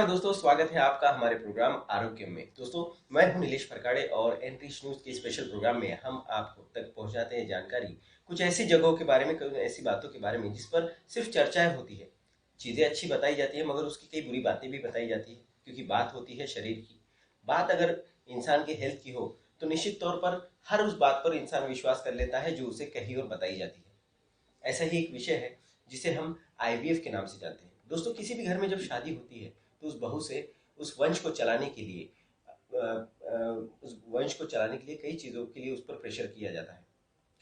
नमस्कार दोस्तों, स्वागत है आपका हमारे प्रोग्राम आरोग्य में। दोस्तों, मैं हूं नीलेश फरकाड़े और एनरीच न्यूज के स्पेशल प्रोग्राम में हम आप तक पहुंचाते हैं जानकारी कुछ ऐसी जगहों के बारे में, कुछ ऐसी बातों के बारे में जिस पर सिर्फ चर्चाएं होती है। चीज़ें अच्छी बताई जाती है मगर उसकी कई बुरी बातें भी बताई जाती है, क्योंकि बात होती है शरीर की। बात अगर इंसान के हेल्थ की हो तो निश्चित तौर पर हर उस बात पर इंसान विश्वास कर लेता है जो उसे कही और बताई जाती है। ऐसा ही एक विषय है जिसे हम आईवीएफ के नाम से जानते हैं। दोस्तों, किसी भी घर में जब शादी होती है तो उस बहू से उस वंश को चलाने के लिए कई चीज़ों के लिए उस पर प्रेशर किया जाता है।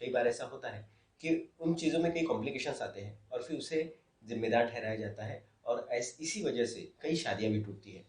कई बार ऐसा होता है कि उन चीज़ों में कई कॉम्प्लिकेशंस आते हैं और फिर उसे जिम्मेदार ठहराया जाता है और इसी वजह से कई शादियां भी टूटती है।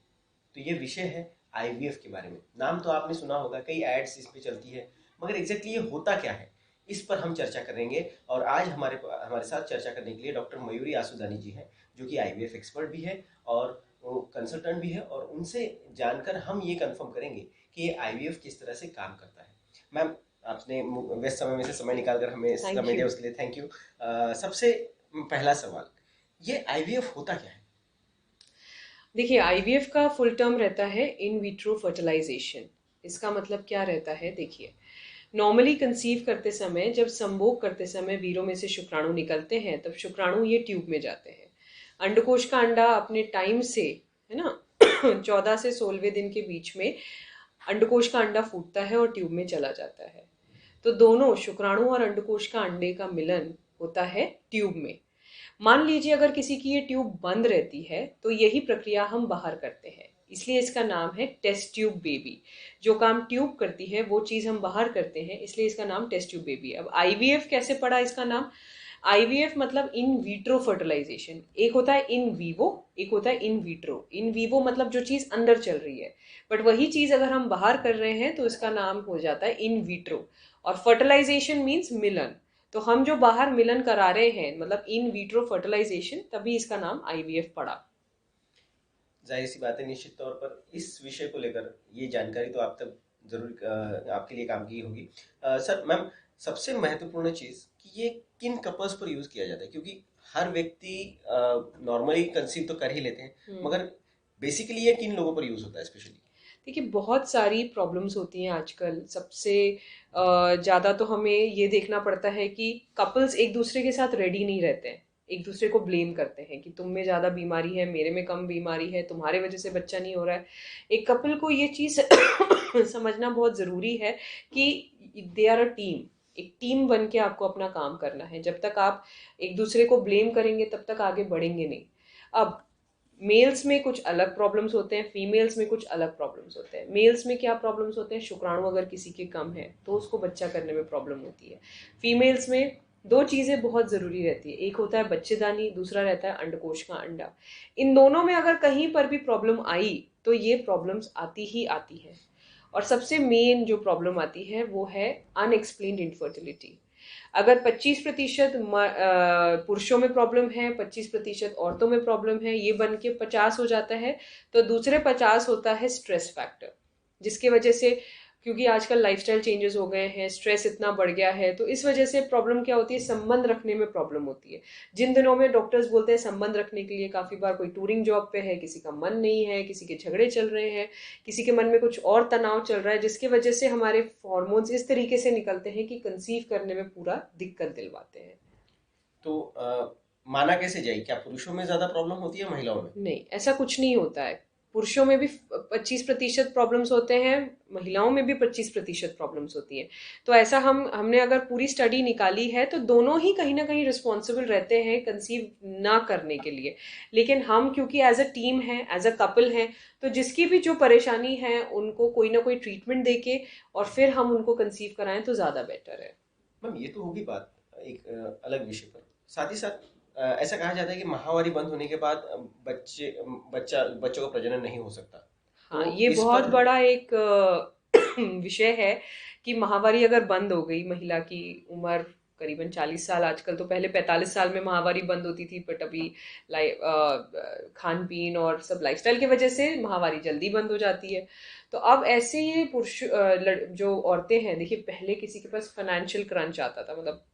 तो ये विषय है आईवीएफ के बारे में। नाम तो आपने सुना होगा, कई एड्स इस पे चलती है, मगर एग्जैक्टली ये होता क्या है, इस पर हम चर्चा करेंगे। और आज हमारे हमारे साथ चर्चा करने के लिए डॉक्टर मयूरी आसुदानी जी हैं, जो कि आईवीएफ एक्सपर्ट भी है और कंसल्टेंट भी है, और उनसे जानकर हम ये कंफर्म करेंगे कि ये आईवीएफ किस तरह से काम करता है। मैम, आपने व्यस्त समय में से समय निकालकर हमें समय दिया, उसके लिए थैंक यू। सबसे पहला सवाल, ये आईवीएफ होता क्या है? देखिए, आईवीएफ का फुल टर्म रहता है इन विट्रो फर्टिलाइजेशन। इसका मतलब क्या रहता है? देखिए, नॉर्मली कंसीव करते समय, जब संभोग करते समय वीरों में से शुक्राणु निकलते हैं, तब शुक्राणु ये ट्यूब में जाते हैं। अंडकोश का अंडा अपने टाइम से, है ना, 14 से 16वें दिन के बीच में अंडकोश का अंडा फूटता है और ट्यूब में चला जाता है। तो दोनों शुक्राणु और अंडकोश का अंडे का मिलन होता है ट्यूब में। मान लीजिए अगर किसी की ये ट्यूब बंद रहती है तो यही प्रक्रिया हम बाहर करते हैं, इसलिए इसका नाम है टेस्ट ट्यूब बेबी। जो काम ट्यूब करती है वो चीज हम बाहर करते हैं, इसलिए इसका नाम टेस्ट ट्यूब बेबी। अब आईवीएफ कैसे पड़ा इसका नाम? आईवीएफ मतलब इन विट्रो फर्टिलाइजेशन। एक होता है इन वीवो, एक होता है इन विट्रो। इन वीवो मतलब जो चीज अंदर चल रही है, बट वही चीज अगर हम बाहर कर रहे हैं तो इसका नाम हो जाता है इन विट्रो। और फर्टिलाइजेशन मीन्स मिलन। तो हम जो बाहर मिलन करा रहे हैं, मतलब इन विट्रो फर्टिलाइजेशन, तभी इसका नाम आईवीएफ पड़ा। जाहिर सी बात है, निश्चित तौर पर इस विषय को लेकर ये जानकारी तो आप तक जरूर आपके लिए काम की होगी। सर, मैम, सबसे महत्वपूर्ण चीज कि ये किन कपल्स पर यूज किया जाता है, क्योंकि हर व्यक्ति नॉर्मली कंसीव तो कर ही लेते हैं, मगर बेसिकली ये किन लोगों पर यूज होता है स्पेशली? देखिए, बहुत सारी प्रॉब्लम्स होती हैं आजकल। सबसे ज़्यादा तो हमें ये देखना पड़ता है कि कपल्स एक दूसरे के साथ रेडी नहीं रहते हैं। एक दूसरे को ब्लेम करते हैं कि तुम में ज़्यादा बीमारी है, मेरे में कम बीमारी है, तुम्हारे वजह से बच्चा नहीं हो रहा है। एक कपल को ये चीज़ समझना बहुत ज़रूरी है कि दे आर अ टीम। एक टीम बन के आपको अपना काम करना है। जब तक आप एक दूसरे को ब्लेम करेंगे तब तक आगे बढ़ेंगे नहीं। अब मेल्स में कुछ अलग प्रॉब्लम्स होते हैं, फीमेल्स में कुछ अलग प्रॉब्लम्स होते हैं। मेल्स में क्या प्रॉब्लम्स होते हैं? शुक्राणु अगर किसी के कम है तो उसको बच्चा करने में प्रॉब्लम होती है। फीमेल्स में दो चीज़ें बहुत ज़रूरी रहती है, एक होता है बच्चेदानी, दूसरा रहता है अंडकोश का अंडा। इन दोनों में अगर कहीं पर भी प्रॉब्लम आई तो ये प्रॉब्लम्स आती ही आती है। और सबसे मेन जो प्रॉब्लम आती है वो है अनएक्सप्लेन्ड इनफर्टिलिटी। अगर 25% पुरुषों में प्रॉब्लम है, 25% औरतों में प्रॉब्लम है, ये बन के 50 हो जाता है। तो दूसरे 50 होता है स्ट्रेस फैक्टर, जिसके वजह से, क्योंकि आजकल लाइफस्टाइल चेंजेस हो गए हैं, स्ट्रेस इतना बढ़ गया है, तो इस वजह से प्रॉब्लम क्या होती है? संबंध रखने में प्रॉब्लम होती है। जिन दिनों में डॉक्टर्स बोलते हैं संबंध रखने के लिए, काफी बार कोई टूरिंग जॉब पे है, किसी का मन नहीं है, किसी के झगड़े चल रहे हैं, किसी के मन में कुछ और तनाव चल रहा है, जिसकी वजह से हमारे हॉर्मोन्स इस तरीके से निकलते हैं कि कंसीव करने में पूरा दिक्कत दिलवाते हैं। तो माना कैसे जाए, क्या पुरुषों में ज्यादा प्रॉब्लम होती है महिलाओं में? नहीं, ऐसा कुछ नहीं होता है। पुरुषों में भी 25% प्रॉब्लम्स होते हैं, महिलाओं में भी 25% प्रॉब्लम्स होती हैं। तो ऐसा हमने अगर पूरी स्टडी निकाली है तो दोनों ही कहीं ना कहीं रिस्पॉन्सिबल रहते हैं कंसीव ना करने के लिए। लेकिन हम क्योंकि एज अ टीम है, एज अ कपल हैं, तो जिसकी भी जो परेशानी है उनको कोई ना कोई ट्रीटमेंट देके और फिर हम उनको कंसीव कराएं तो ज़्यादा बेटर है। मैम, ये तो होगी बात एक अलग विषय पर। साथ ही साथ ऐसा कहा जाता है कि माहवारी बंद होने के बाद बच्चों का प्रजनन नहीं हो सकता। हाँ, तो ये इस बहुत पर बड़ा एक विषय है कि महावारी अगर बंद हो गई, महिला की उम्र करीबन 40 साल, आजकल तो पहले 45 साल में महावारी बंद होती थी, बट अभी खान पीन और सब लाइफस्टाइल की वजह से महावारी जल्दी बंद हो जाती है। तो अब ऐसे ही जो औरतें हैं, देखिए, पहले किसी के पास फाइनेंशियल क्रंच आता था, मतलब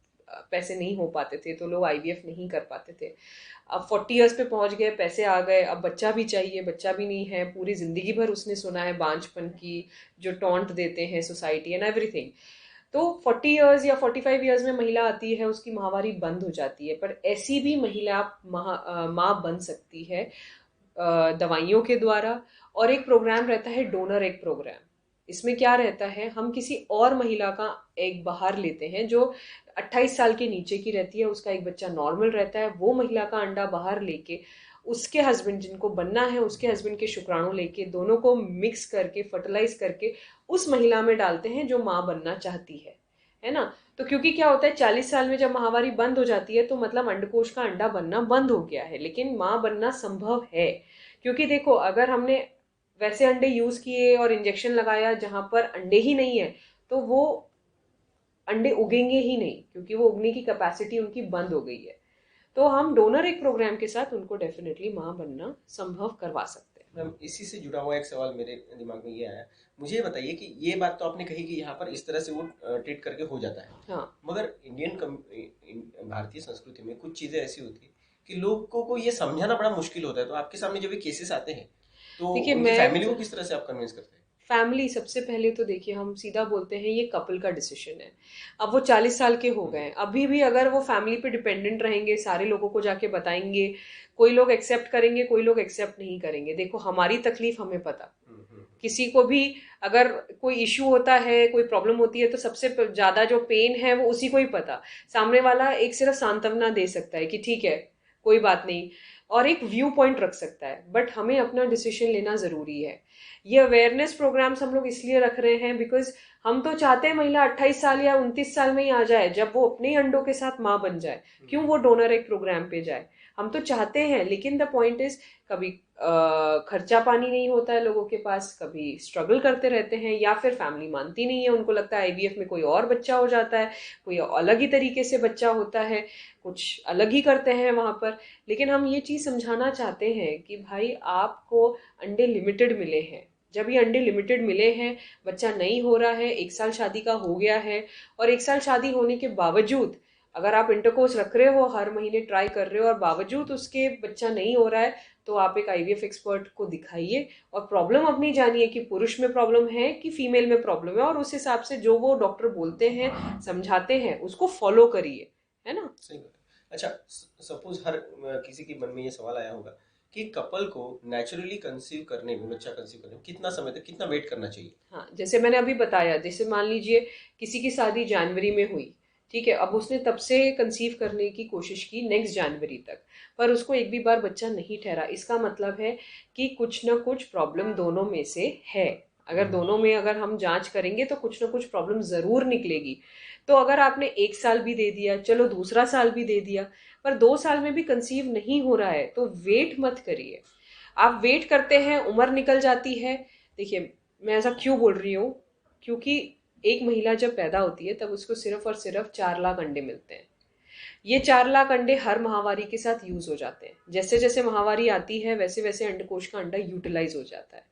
पैसे नहीं हो पाते थे तो लोग आईवीएफ नहीं कर पाते थे। अब 40 इयर्स पे पहुंच गए, पैसे आ गए, अब बच्चा भी चाहिए, बच्चा भी नहीं है, पूरी जिंदगी भर उसने सुना है बांझपन की जो टॉन्ट देते हैं सोसाइटी एंड एवरीथिंग। तो 40 इयर्स या 45 इयर्स में महिला आती है, उसकी माहवारी बंद हो जाती है, पर ऐसी भी महिला माँ बन सकती है दवाइयों के द्वारा। और एक प्रोग्राम रहता है डोनर एग प्रोग्राम। इसमें क्या रहता है, हम किसी और महिला का एग बाहर लेते हैं जो 28 साल के नीचे की रहती है, उसका एक बच्चा नॉर्मल रहता है, वो महिला का अंडा बाहर लेके उसके हस्बैंड जिनको बनना है उसके हस्बैंड के शुक्राणु लेके दोनों को मिक्स करके फर्टिलाइज करके उस महिला में डालते हैं जो माँ बनना चाहती है ना। तो क्योंकि क्या होता है 40 साल में जब माहवारी बंद हो जाती है तो मतलब अंडकोश का अंडा बनना बंद हो गया है, लेकिन माँ बनना संभव है। क्योंकि देखो अगर हमने वैसे अंडे यूज किए और इंजेक्शन लगाया जहां पर अंडे ही नहीं है तो वो अंडे उगेंगे ही नहीं, क्योंकि वो उगने की कैपेसिटी उनकी बंद हो गई है। तो हम डोनर एक प्रोग्राम के साथ उनको डेफिनेटली माँ बनना संभव करवा सकते हैं। मैम इसी से जुड़ा हुआ एक सवाल मेरे दिमाग में ये आया, मुझे ये बताइए कि ये बात तो आपने कही कि यहाँ पर इस तरह से वो ट्रीट करके हो जाता है, हाँ मगर भारतीय संस्कृति में कुछ चीज़ें ऐसी होती है कि लोगों को ये समझाना बड़ा मुश्किल होता है। तो आपके सामने जब ये केसेस आते हैं तो देखिए उनकी मैं फैमिली को किस तरह से आप कन्विंस करते हैं? फैमिली सबसे पहले तो देखिए हम सीधा बोलते हैं ये कपल का डिसीजन है। अब वो 40 साल के हो गए हैं, अभी भी अगर वो फैमिली पे डिपेंडेंट रहेंगे, सारे लोगों को जाके बताएंगे, कोई लोग एक्सेप्ट करेंगे कोई लोग एक्सेप्ट नहीं करेंगे। देखो हमारी तकलीफ हमें पता, किसी को भी अगर कोई इश्यू होता है कोई प्रॉब्लम होती है तो सबसे ज्यादा जो पेन है वो उसी को ही पता। सामने वाला एक सिर्फ सांत्वना दे सकता है कि ठीक है कोई बात नहीं, और एक व्यू पॉइंट रख सकता है, बट हमें अपना डिसीजन लेना जरूरी है। ये अवेयरनेस प्रोग्राम्स हम लोग इसलिए रख रहे हैं बिकॉज हम तो चाहते हैं महिला 28 साल या 29 साल में ही आ जाए, जब वो अपने अंडों के साथ माँ बन जाए, क्यों वो डोनर एक प्रोग्राम पे जाए। हम तो चाहते हैं, लेकिन द पॉइंट इज कभी खर्चा पानी नहीं होता है लोगों के पास, कभी स्ट्रगल करते रहते हैं, या फिर फैमिली मानती नहीं है, उनको लगता है आईवीएफ में कोई और बच्चा हो जाता है, कोई अलग ही तरीके से बच्चा होता है, कुछ अलग ही करते हैं वहां पर। लेकिन हम ये चीज समझाना चाहते हैं कि भाई आपको अंडे लिमिटेड मिले हैं, जब ये अंडे लिमिटेड मिले हैं, बच्चा नहीं हो रहा है, 1 साल शादी का हो गया है, और 1 साल शादी होने के बावजूद अगर आप इंटरकोर्स रख रहे हो, हर महीने ट्राई कर रहे हो और बावजूद उसके बच्चा नहीं हो रहा है, तो आप एक आईवीएफ एक्सपर्ट को दिखाइए और प्रॉब्लम अपनी जानिए कि पुरुष में प्रॉब्लम है कि फीमेल में प्रॉब्लम है, और उस हिसाब से जो वो डॉक्टर बोलते हैं समझाते हैं उसको फॉलो करिए, है ना। सही बात है। अच्छा, सपोज हर किसी के मन में ये सवाल आया होगा कि कपल को नेचुरली कंसीव करने में, बच्चा कंसीव करने में कितना समय तक कितना वेट करना चाहिए? हाँ जैसे मैंने अभी बताया, जैसे मान लीजिए किसी की शादी जनवरी में हुई, ठीक है, अब उसने तब से कंसीव करने की कोशिश की नेक्स्ट जनवरी तक, पर उसको एक भी बार बच्चा नहीं ठहरा, इसका मतलब है कि कुछ ना कुछ प्रॉब्लम दोनों में से है। अगर दोनों में अगर हम जांच करेंगे तो कुछ ना कुछ प्रॉब्लम जरूर निकलेगी। तो अगर आपने 1 साल भी दे दिया, चलो दूसरा साल भी दे दिया, पर 2 साल में भी कंसीव नहीं हो रहा है तो वेट मत करिए। आप वेट करते हैं, उम्र निकल जाती है। देखिए मैं ऐसा क्यों बोल रही हूँ, क्योंकि एक महिला जब पैदा होती है तब उसको सिर्फ और सिर्फ 4 लाख अंडे मिलते हैं। ये 4 लाख अंडे हर महावारी के साथ यूज हो जाते हैं, जैसे जैसे महावारी आती है वैसे वैसे अंडकोश का अंडा यूटिलाइज हो जाता है।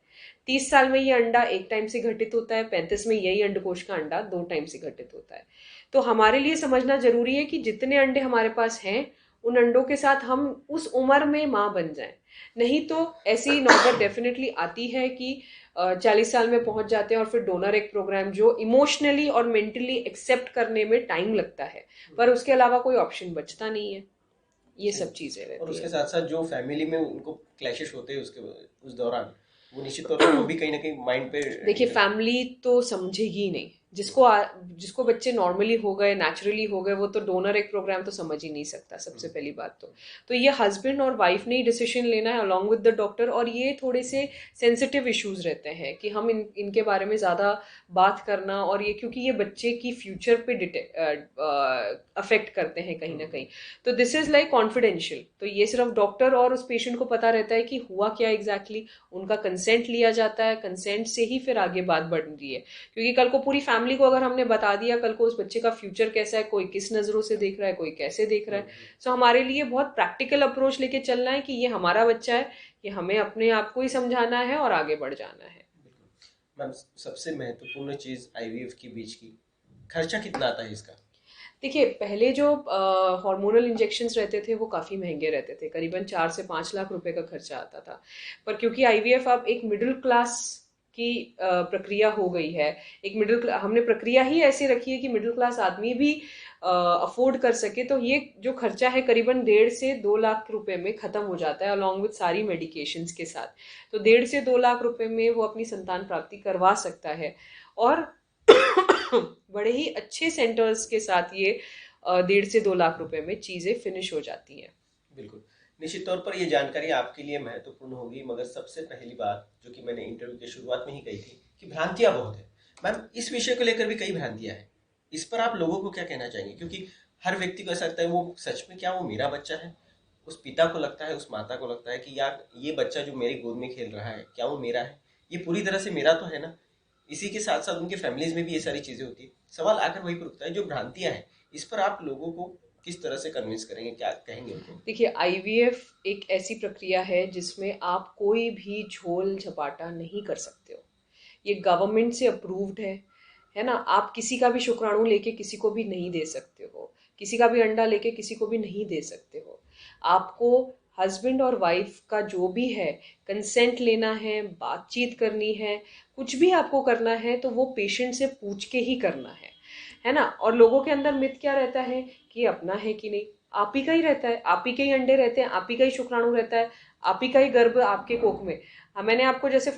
30 साल में ये अंडा एक टाइम से घटित होता है, 35 में यही अंडकोश का अंडा 2 टाइम से घटित होता है। तो हमारे लिए समझना जरूरी है कि जितने अंडे हमारे पास हैं उन अंडों के साथ हम उस उम्र में माँ बन जाएं। नहीं तो ऐसी नौबत डेफिनेटली आती है कि 40 साल में पहुंच जाते हैं और फिर डोनर एक प्रोग्राम जो इमोशनली और मेंटली एक्सेप्ट करने में टाइम लगता है, पर उसके अलावा कोई ऑप्शन बचता नहीं है। ये सब चीजें और रहती उसके है। साथ साथ जो फैमिली में उनको क्लैशेस होते हैं उसके उस दौरान, वो निश्चित तौर पर वो भी कहीं ना कहीं माइंड पे देखिए फैमिली तो समझेगी ही नहीं, जिसको बच्चे नॉर्मली हो गए नेचुरली हो गए वो तो डोनर एक प्रोग्राम तो समझ ही नहीं सकता, सबसे पहली बात तो ये हस्बैंड और वाइफ ने ही डिसीजन लेना है अलॉन्ग विद द डॉक्टर। और ये थोड़े से सेंसिटिव इश्यूज रहते हैं कि हम इनके बारे में ज़्यादा बात करना, और ये क्योंकि ये बच्चे की फ्यूचर पे अफेक्ट करते हैं कहीं ना कहीं, तो दिस इज लाइक कॉन्फिडेंशियल। तो ये सिर्फ डॉक्टर और उस पेशेंट को पता रहता है कि हुआ क्या एग्जैक्टली उनका कंसेंट लिया जाता है, कंसेंट से ही फिर आगे बात बढ़ रही है। क्योंकि कल को पूरी फैमिली को अगर हमने बता दिया कल को उस बच्चे का फ्यूचर कैसा है, कोई किस नजरों से देख रहा है, कोई कैसे देख रहा है, सो हमारे लिए बहुत प्रैक्टिकल अप्रोच लेके चलना है कि ये हमारा बच्चा है, ये हमें अपने आप को ही समझाना है और आगे बढ़ जाना है। मैम सबसे महत्वपूर्ण चीज आईवीएफ के बीच की, खर्चा कितना आता है इसका? देखिए, पहले जो हार्मोनल इंजेक्शंस रहते थे वो काफ़ी महंगे रहते थे, करीबन 4 से 5 लाख रुपए का खर्चा आता था। पर क्योंकि आईवीएफ अब एक मिडिल क्लास की प्रक्रिया हो गई है, एक हमने प्रक्रिया ही ऐसी रखी है कि मिडिल क्लास आदमी भी अफोर्ड कर सके, तो ये जो खर्चा है करीबन 1.5 से 2 लाख रुपए में ख़त्म हो जाता है, अलॉन्ग विथ सारी मेडिकेशंस के साथ। तो 1.5 से 2 लाख रुपए में वो अपनी संतान प्राप्ति करवा सकता है। और बड़े ही अच्छे सेंटर्स के साथ ये 1.5 से 2 लाख रुपए में चीजें फिनिश हो जाती हैं। बिल्कुल, निश्चित तौर पर ये जानकारी आपके लिए महत्वपूर्ण होगी, मगर सबसे पहली बात जो कि मैंने इंटरव्यू के शुरुआत में ही कही थी कि भ्रांतियां बहुत है। मैम, इस विषय को लेकर भी कई भ्रांतियां हैं, इस पर आप लोगों को क्या कहना चाहेंगे? क्योंकि हर व्यक्ति को ऐसा लगता है, वो सच में क्या वो मेरा बच्चा है? उस पिता को लगता है, उस माता को लगता है कि यार ये बच्चा जो मेरी गोद में खेल रहा है, क्या वो मेरा है? ये पूरी तरह से मेरा तो है ना? इसी के साथ साथ उनके फैमिलीज में भी ये सारी चीजें होती है। सवाल आकर वही पर उठता है, जो भ्रांतियां हैं इस पर आप लोगों को किस तरह से कन्विंस करेंगे, क्या कहेंगे उनको? देखिए, आईवीएफ एक ऐसी प्रक्रिया है जिसमें आप कोई भी झोल झपाटा नहीं कर सकते हो। ये गवर्नमेंट से अप्रूव्ड है ना? आप किसी का भी शुक्राणु लेके किसी को भी नहीं दे सकते हो, किसी का भी अंडा लेके किसी को भी नहीं दे सकते हो। आपको हस्बैंड और वाइफ का जो भी है, कंसेंट लेना है, बातचीत करनी है, कुछ भी आपको करना है तो वो पेशेंट से पूछ के ही करना है ना? और लोगों के अंदर मिथ क्या रहता है कि अपना है कि नहीं, आप ही का ही रहता है, आप ही के ही अंडे रहते हैं, आप ही का ही शुक्राणु रहता है, आप ही का ही गर्भ आपके कोख में। मैंने आपको जैसे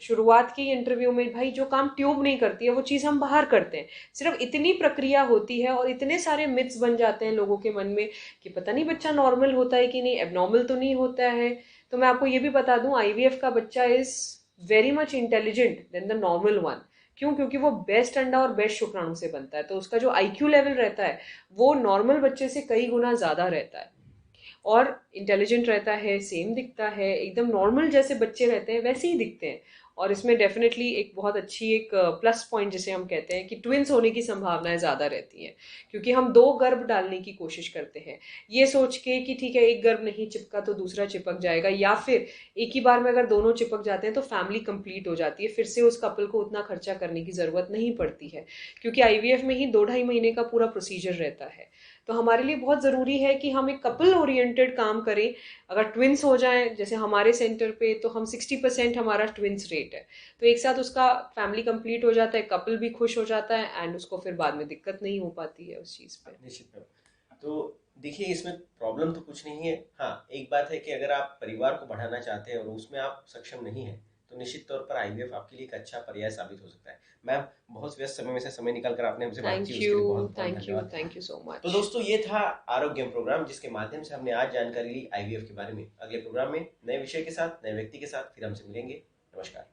शुरुआत की इंटरव्यू में, भाई जो काम ट्यूब नहीं करती है वो चीज़ हम बाहर करते हैं। सिर्फ इतनी प्रक्रिया होती है और इतने सारे मिथ्स बन जाते हैं लोगों के मन में कि पता नहीं बच्चा नॉर्मल होता है कि नहीं, एबनॉर्मल तो नहीं होता है। तो मैं आपको ये भी बता दूं, आईवीएफ का बच्चा is very much intelligent then the normal one. क्यों? क्योंकि वो बेस्ट अंडा और बेस्ट शुक्राणु से बनता है, तो उसका जो आईक्यू लेवल रहता है वो नॉर्मल बच्चे से कई गुना ज्यादा रहता है और इंटेलिजेंट रहता है, सेम दिखता है, एकदम नॉर्मल जैसे बच्चे रहते हैं वैसे ही दिखते हैं। और इसमें डेफिनेटली एक बहुत अच्छी एक प्लस पॉइंट जिसे हम कहते हैं कि ट्विंस होने की संभावनाएं ज़्यादा रहती हैं, क्योंकि हम 2 गर्भ डालने की कोशिश करते हैं ये सोच के कि ठीक है एक गर्भ नहीं चिपका तो दूसरा चिपक जाएगा, या फिर एक ही बार में अगर दोनों चिपक जाते हैं तो फैमिली कंप्लीट हो जाती है, फिर से उस कपल को उतना खर्चा करने की ज़रूरत नहीं पड़ती है, क्योंकि आईवीएफ में ही 2-2.5 महीने का पूरा प्रोसीजर रहता है। तो हमारे लिए बहुत ज़रूरी है कि हम एक कपल ओरिएंटेड काम करें। अगर ट्विंस हो जाएं जैसे हमारे सेंटर पे, तो हम 60% हमारा ट्विंस रेट है, तो एक साथ उसका फैमिली कंप्लीट हो जाता है, कपल भी खुश हो जाता है एंड उसको फिर बाद में दिक्कत नहीं हो पाती है उस चीज़ पे। निश्चित है। तो देखिए, इसमें प्रॉब्लम तो कुछ नहीं है। हाँ, एक बात है कि अगर आप परिवार को बढ़ाना चाहते हैं और उसमें आप सक्षम नहीं हैं, तो निश्चित तौर पर आईवीएफ आपके लिए एक अच्छा पर्याय साबित हो सकता है। मैम, बहुत व्यस्त समय में से समय निकाल कर आपने हमसे बात की, थैंक उसके यू, लिए बहुत बहुत थैंक यू, धन्यवाद। थैंक यू सो तो मच। दोस्तों, ये था आरोग्यम प्रोग्राम, जिसके माध्यम से हमने आज जानकारी ली आईवीएफ के बारे में। अगले प्रोग्राम में नए विषय के साथ, नए व्यक्ति के साथ फिर हमसे मिलेंगे। नमस्कार।